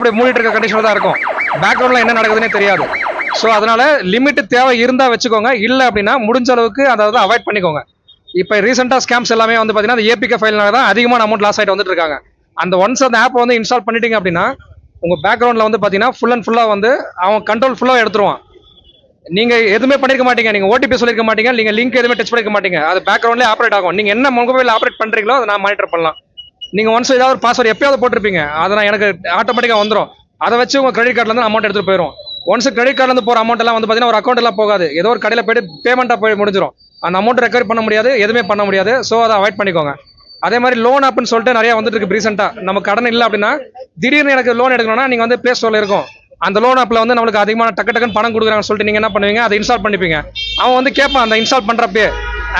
அப்படி மூடிட்டு இருக்க கண்டிஷனில் தான் இருக்கும். பேக்ரவுண்டில் என்ன நடக்குதுன்னே தெரியாது. ஸோ அதனால லிமிட் தேவை இருந்தால் வச்சுக்கோங்க, இல்லை அப்படின்னா முடிஞ்ச அளவுக்கு அதாவது அவாய்ட் பண்ணிக்கோங்க. இப்போ ரீசெண்டாக ஸ்கேம்ஸ் எல்லாமே வந்து பார்த்தீங்கன்னா அந்த ஏபிகே ஃபைல்னால தான் அதிகமான அமௌண்ட் லாஸ் ஆகிட்டு வந்துட்டு இருக்காங்க. அந்த ஒன்ஸ் அந்த ஆப் வந்து இன்ஸ்டால் பண்ணிட்டீங்க அப்படின்னா உங்கள் பேக்ரவுண்டில் வந்து பார்த்தீங்கன்னா ஃபுல் அண்ட் ஃபுல்லாக வந்து அவன் கண்ட்ரோல் ஃபுல்லாக எடுத்துருவான். நீங்கள் எதுவுமே பண்ணிருக்க மாட்டீங்க, நீங்கள் ஓடிபி சொல்லிருக்க மாட்டீங்க, நீங்கள் லிங்க் எதுவுமே டச் பண்ணிக்க மாட்டீங்க, அது பேக்ரவுண்ட்லேயே ஆப்ரேட் ஆகும். நீங்கள் என்ன மொபைல் ஆப்ரேட் பண்ணுறீங்களோ அதை நான் மானிட்டர் பண்ணலாம். நீங்கள் ஒன்ஸ் ஏதாவது ஒரு பாஸ்வேர்டு எப்பயாவது போட்டிருப்பீங்க, அதை நான் எனக்கு ஆட்டோமேட்டிக்காக வந்துடும். அதை வச்சு உங்கள் கிரெடிட் கார்டில் அமௌண்ட் எடுத்துகிட்டு போயிடும். ஒன்ஸ் கிரெடிட் கார்டில் போகிற அமௌண்ட் எல்லாம் வந்து பார்த்தீங்கன்னா ஒரு அக்கௌண்ட் எல்லாம் போகாது, ஏதோ ஒரு கடையில் போய்ட்டு பேமெண்ட்டாக போய் முடிஞ்சிடும். அந்த அமௌண்ட் ரெக்கவரி பண்ண முடியாது, எதுவுமே பண்ண முடியாது. ஸோ அதை அவாய்ட் பண்ணிக்கோங்க. அதே மாதிரி லோன் ஆப்னு சொல்லிட்டு நிறைய வந்துட்டு இருக்கு ரீசெண்டாக. நம்ம கடன் இல்லை அப்படின்னா திடீர்னு எனக்கு லோன் எடுக்கணும்னா நீங்கள் வந்து ப்ளே ஸ்டோரில் இருக்கும், அந்த லோன் ஆப்பில் வந்து நம்மளுக்கு அதிகமான டக்குன்னு பணம் கொடுக்குறாங்கன்னு சொல்லிட்டு நீங்கள் என்ன பண்ணுவீங்க, அதை இன்ஸ்டால் பண்ணிப்பீங்க. அவன் வந்து கேட்பான் அந்த இன்ஸ்டால் பண்ணுறப்பே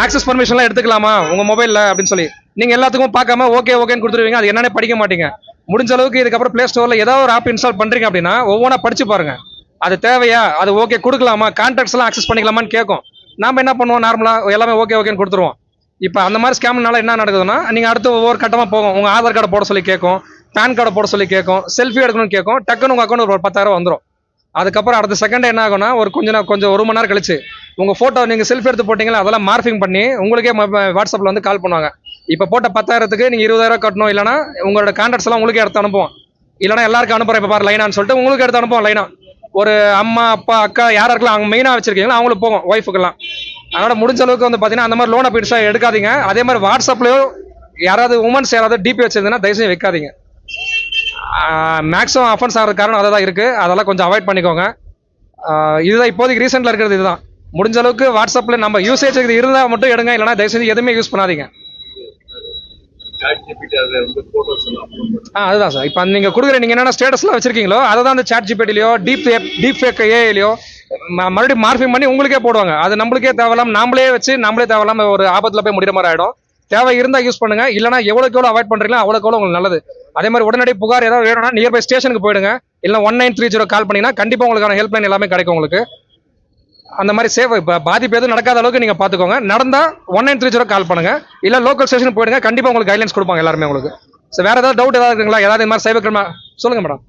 ஆக்சஸ் பர்மிஷன்லாம் எடுத்துக்கலாமா உங்கள் மொபைலில் அப்படின்னு சொல்லி. நீங்கள் எல்லாத்துக்கும் பார்க்காம ஓகேன்னு கொடுத்துருவீங்க, அது என்னன்னே படிக்க மாட்டீங்க. முடிஞ்ச அளவுக்கு இதுக்கப்புறம் ப்ளே ஸ்டோரில் ஏதாவது ஒரு ஆப் இன்ஸ்டால் பண்ணுறீங்க அப்படின்னா ஒவ்வொன்றா படிச்சு பாருங்க, அது தேவையா, அது ஓகே கொடுக்கலாமா, கான்டாக்ட்ஸ் எல்லாம் ஆக்சஸ் பண்ணிக்கலாமான்னு கேட்கும். நாம என்ன பண்ணுவோம், நார்மலாக எல்லாமே ஓகேன்னு கொடுத்துருவோம். இப்போ அந்த மாதிரி ஸ்கேம்னால என்ன நடக்குதுன்னா நீங்கள் அடுத்து ஒவ்வொரு கட்டமாக போகும். உங்கள் ஆதார் கார்டை போட சொல்லி கேட்கும், பேன் கார்டை போட சொல்லி கேட்கும், செல்ஃபி எடுக்கணும்னு கேட்கும். டக்குன்னு உங்கள் அக்கௌண்ட் ஒரு 10,000 வந்துடும். அதுக்கப்புறம் அடுத்த செகண்ட் என்ன ஆகும்னா கொஞ்சம் 1 மணி நேரம் கழிச்சு உங்கள் ஃபோட்டோ நீங்கள் செல்ஃபி எடுத்து போட்டிங்களா அதெல்லாம் மார்ஃபிங் பண்ணி உங்களுக்கே வாட்ஸ்அப்பில் வந்து கால் பண்ணுவாங்க. இப்போ போட்ட 10,000க்கு நீங்கள் 20,000 கட்டணும், இல்லைனா உங்களோட கான்டாக்ட்ஸ் எல்லாம் உங்களுக்கே எடுத்து அனுப்புவோம். இல்லைனா எல்லாருக்கும் அனுப்புகிறேன் இப்போ பாரு லைனான்னு சொல்லிட்டு உங்களுக்கு எடுத்து அனுப்புவோம். லைனா ஒரு அம்மா அப்பா அக்கா யாருக்கெல்லாம் அவங்க மெயினாக வச்சிருக்கீங்களோ அவங்களுக்கு போகும், ஒய்ஃபுக்கெல்லாம். அதனால் முடிஞ்ச அளவுக்கு வந்து பார்த்தீங்கன்னா அந்த மாதிரி லோனை போயிட்டு எடுக்காதீங்க. அதே மாதிரி வாட்ஸ்அப்லேயோ யாராவது உமன்ஸ் யாராவது டிபி வச்சிருந்தீங்கன்னா தயவுசெய்து வைக்காதீங்க. மேக்ஸிமம் அஃபென்ஸ் ஆகிற காரணம் அதை தான் இருக்குது, அதெல்லாம் கொஞ்சம் அவாய்ட் பண்ணிக்கோங்க. இதுதான் இப்போதைக்கு ரீசெண்டில் இருக்கிறது. இதுதான் முடிஞ்ச அளவுக்கு வாட்ஸ்அப்பில் நம்ம யூசேஜ் இருந்தால் மட்டும் எடுங்க, இல்லைனா தயவுசெய்து எதுவுமே யூஸ் பண்ணாதீங்க. அதுதான் சார். இப்போ நீங்கள் கொடுக்குற நீங்கள் என்னென்ன ஸ்டேட்டஸ்லாம் வச்சிருக்கீங்களோ அதை தான் அந்த சாட் ஜிபிடிலையோ டீப் ஃபேக் ஏஐலையோ மறுபடியும் மார்ஃபிங் பண்ணி உங்களுக்கே போடுவாங்க. அது நம்மளுக்கே தேவையில்லாம நாமளே தேவையில்லாம ஒரு ஆபத்தில் போய் முடிகிற மாதிரி ஆகிடும். தேவை இருந்தால் யூஸ் பண்ணுங்க, இல்லைனா எவ்வளோக்கு எவ்வளோ அவாய்ட் பண்ணுறீங்களோ அவ்வளோக்கு எவ்வளோ உங்களுக்கு நல்லது. அதே மாதிரி உடனடி புகார் ஏதாவது வேணும்னா நியர்பை ஸ்டேஷனுக்கு போயிடுங்க, இல்லை 1930 கால் பண்ணிங்கன்னா கண்டிப்பாக உங்களுக்கான ஹெல்ப்லைன் எல்லாமே கிடைக்கும் உங்களுக்கு. அந்த மாதிரி சேஃப் இப்போ பாதிப்பு எதுவும் நடக்காத அளவுக்கு நீங்கள் பார்த்துக்கோங்க. நடந்தால் 1930 கால் பண்ணுங்க, இல்லை லோக்கல் ஸ்டேஷனுக்கு போயிடுங்க, கண்டிப்பாக உங்களுக்கு கைட்லைன்ஸ் கொடுப்பாங்க எல்லாருமே உங்களுக்கு. ஸோ வேறு ஏதாவது டவுட் ஏதாவது இருக்குங்களா, ஏதாவது இந்த மாதிரி சைபர் கிரைம் சொல்லுங்கள் மேடம்.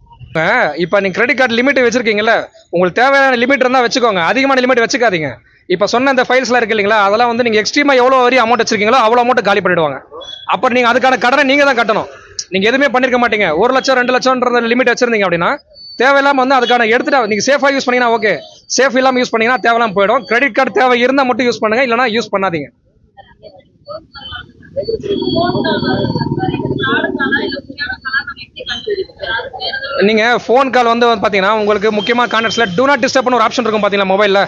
இப்போ நீங்கள் கிரெடிட் கார்டு லிமிட் வச்சிருக்கீங்களா, உங்களுக்கு தேவையான லிமிட் இருந்தால் வச்சுக்கோங்க, அதிகமான லிமிட் வச்சுக்காதீங்க. இப்போ சொன்ன இந்த ஃபைல்ஸ்லாம் இருக்கு இல்லைங்களா, அதெல்லாம் வந்து நீங்கள் எக்ஸ்ட்ரீமாக எவ்வளோ வரி அமௌண்ட் வச்சிருக்கீங்களோ அவ்வளோ அமௌண்ட் காலி பண்ணிடுவாங்க. அப்புறம் நீங்கள் அதுக்கான கடனை நீங்கள் தான் கட்டணும். நீங்கள் எதுவுமே பண்ணிருக்க மாட்டீங்க, 1 லட்சம் 2 லட்சம்ன்ற லிமிட் வச்சிருந்தீங்க அப்படின்னா தேவையில்லாமல் வந்து அதுக்கான எடுத்துட்டு நீங்கள் சேஃபாக யூஸ் பண்ணீங்கன்னா ஓகே, சேஃப் இல்லாமல் யூஸ் பண்ணீங்கன்னா தேவையில்லாமல் போயிடும். கிரெடிட் கார்டு தேவை இருந்தால் மட்டும் யூஸ் பண்ணுங்க, இல்லைனா யூஸ் பண்ணாதீங்க. நீங்கள் ஃபோன் கால் வந்து பார்த்தீங்கன்னா உங்களுக்கு முக்கியமாக கான்டாக்ட்ஸில் டூ நாட் டிஸ்டர்ப்னு ஒரு ஆப்ஷன் இருக்கும் பார்த்தீங்களா, மொபைலில்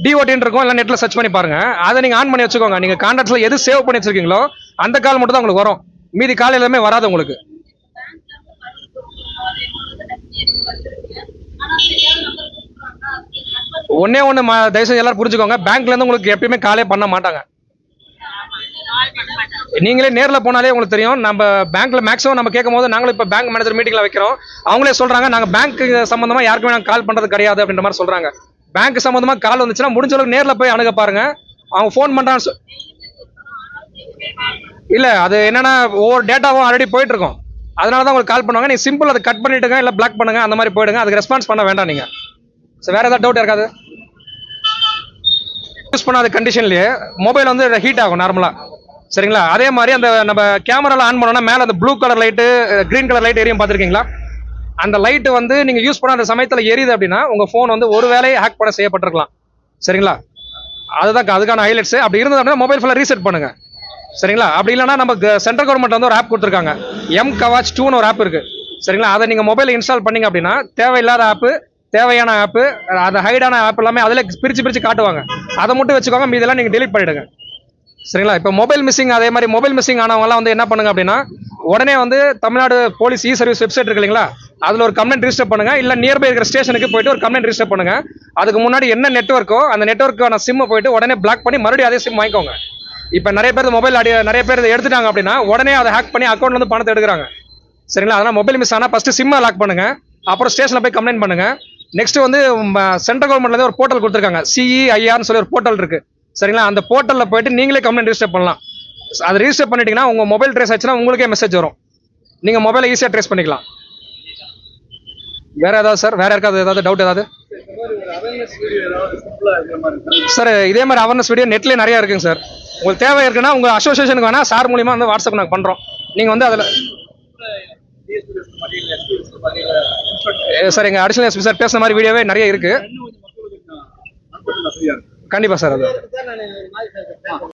டிஓடின்னு இருக்கும், இல்லை நெட்டில் சர்ச் பண்ணி பாருங்க, அதை நீங்கள் ஆன் பண்ணி வச்சுக்கோங்க. நீங்கள் கான்டாக்ட்ஸில் எது சேவ் பண்ணி வச்சிருக்கீங்களோ அந்த கால் மட்டும் தான் உங்களுக்கு வரும், மீதி கால் எல்லாமே வராது உங்களுக்கு. ஒன்னே ஒன்று தயவுசெய்து எல்லாரும் புரிஞ்சுக்கோங்க, பேங்க்லேருந்து உங்களுக்கு எப்பயுமே காலே பண்ண மாட்டாங்க. நீங்களே நேரில் போனாலே உங்களுக்கு தெரியும். நம்ம பேங்க்ல மேக்ஸிமம் நம்ம கேட்கும் போது நாங்களும் இப்போ பேங்க் மேனேஜர் மீட்டிங்ல வைக்கிறோம், அவங்களே சொல்றாங்க நாங்கள் பேங்க் சம்பந்தமா யாருக்குமே நாங்கள் கால் பண்றது கிடையாது அப்படின்ற மாதிரி சொல்றாங்க. பேங்க் சம்பந்தமா கால் வந்துச்சுன்னா முடிஞ்ச அளவுக்கு நேரில் போய் அணுக பாருங்க. அவங்க ஃபோன் பண்றாங்க இல்ல, அது என்னன்னா ஒவ்வொரு டேட்டாவும் ஆல்ரெடி போயிட்டு இருக்கும், அதனால தான் உங்களுக்கு கால் பண்ணுவாங்க. நீங்க சிம்பிள் அதை கட் பண்ணிட்டுங்க, இல்லை பிளாக் பண்ணுங்க, அந்த மாதிரி போயிடுங்க, அதுக்கு ரெஸ்பான்ஸ் பண்ண வேண்டாம் நீங்க. ஸோ வேற ஏதாவது டவுட் இருக்காது. யூஸ் பண்ணாத கண்டிஷன்லயே மொபைல் வந்து ஹீட் ஆகும் நார்மலா, சரிங்களா. அதே மாதிரி அந்த நம்ம கேமரால ஆன் பண்ணோம்னா மேலே அந்த blue colour light green colour light எரியும், பார்த்துருக்கீங்களா? அந்த லைட்டு வந்து நீங்க யூஸ் பண்ண அந்த சமயத்தில் எரியுது அப்படின்னா உங்க ஃபோன் வந்து ஒரு வேலையை ஹேக் பண்ண செய்யப்பட்டிருக்கலாம், சரிங்களா. அதுதான் அதுக்கான ஹைலைட்ஸ். அப்படி இருந்தது அப்படின்னா மொபைல் ஃபுல்லாக ரீசெட் பண்ணுங்க, சரிங்களா. அப்படி இல்லைன்னா நம்ம சென்ட்ரல் கவர்மெண்ட் வந்து ஒரு ஆப் கொடுத்துருக்காங்க, M-Kavach 2ன்னு ஒரு ஆப் இருக்கு, சரிங்களா. அதை நீங்க மொபைல் இன்ஸ்டால் பண்ணீங்க அப்படின்னா தேவையில்லாத ஆப்பு, தேவையான ஆப்பு, அந்த ஹைடான ஆப் எல்லாமே அதில் பிரிச்சு காட்டுவாங்க. அதை மட்டும் வச்சுக்கோங்க, மீதெல்லாம் நீங்க டெலிட் பண்ணிடுங்க, சரிங்களா. இப்போ மொபைல் மிஸ்ஸிங், அதே மாதிரி மொபைல் மிஸ்ஸிங் ஆனவங்கலாம் வந்து என்ன பண்ணுங்க அப்படின்னா உடனே வந்து தமிழ்நாடு போலீஸ் சர்வீஸ் வெப்சைட் இருக்கு இல்லைங்களா, அதில் ஒரு கம்ப்ளைண்ட் ரிஜிஸ்டர் பண்ணுங்க, இல்லை நியர்பை இருக்கிற ஸ்டேஷனுக்கு போயிட்டு ஒரு கம்ப்ளைண்ட் ரிஜிஸ்டர் பண்ணுங்க. அதுக்கு முன்னாடி என்ன நெட்வொர்க்கோ அந்த நெட்வொர்க்கான சிம்மை போயிட்டு உடனே பிளாக் பண்ணி மறுபடியும் அதே சிம் வாங்கிக்கோங்க. இப்போ நிறைய பேர் மொபைல் நிறைய பேர் எடுத்துட்டாங்க அப்படின்னா உடனே அதை ஹேக் பண்ணி அக்கௌண்ட்ல இருந்து பணத்தை எடுக்கிறாங்க, சரிங்களா. அதனால் மொபைல் மிஸ் ஆனால் ஃபர்ஸ்ட் சிம்மை லாக் பண்ணுங்க, அப்புறம் ஸ்டேஷனில் போய் கம்ப்ளைண்ட் பண்ணுங்க. நெக்ஸ்ட் வந்து சென்ட்ரல் கவர்மெண்ட்ல ஒரு போர்ட்டல் கொடுத்துருக்காங்க, CEIR சொல்லி ஒரு போர்ட்டல் இருக்கு, சரிங்களா. அந்த போர்ட்டலில் போயிட்டு நீங்களே கம்ப்ளைண்ட் ரிஜிஸ்டர் பண்ணலாம். அதை ரிஜிஸ்டர் பண்ணிட்டீங்கன்னா உங்க மொபைல் ட்ரேஸ் ஆச்சுன்னா உங்களுக்கே மெசேஜ் வரும், நீங்க மொபைலை ஈஸியாக ட்ரேஸ் பண்ணிக்கலாம். வேற ஏதாவது சார், வேற யாருக்காவது ஏதாவது டவுட் ஏதாவது சார்? இதே மாதிரி அவேர்னஸ் வீடியோ நெட்லேயே நிறைய இருக்குங்க சார். உங்களுக்கு தேவை இருக்குன்னா உங்கள் அசோசியேஷனுக்கு வேணால் சார் மூலிமா வந்து வாட்ஸ்அப் நாங்கள் பண்ணுறோம். நீங்கள் வந்து அதில் சார் எங்கள் அடிஷனல் எஸ்பி சார் பேசுன மாதிரி வீடியோவே நிறைய இருக்குது. கண்டிப்பாக சார் அது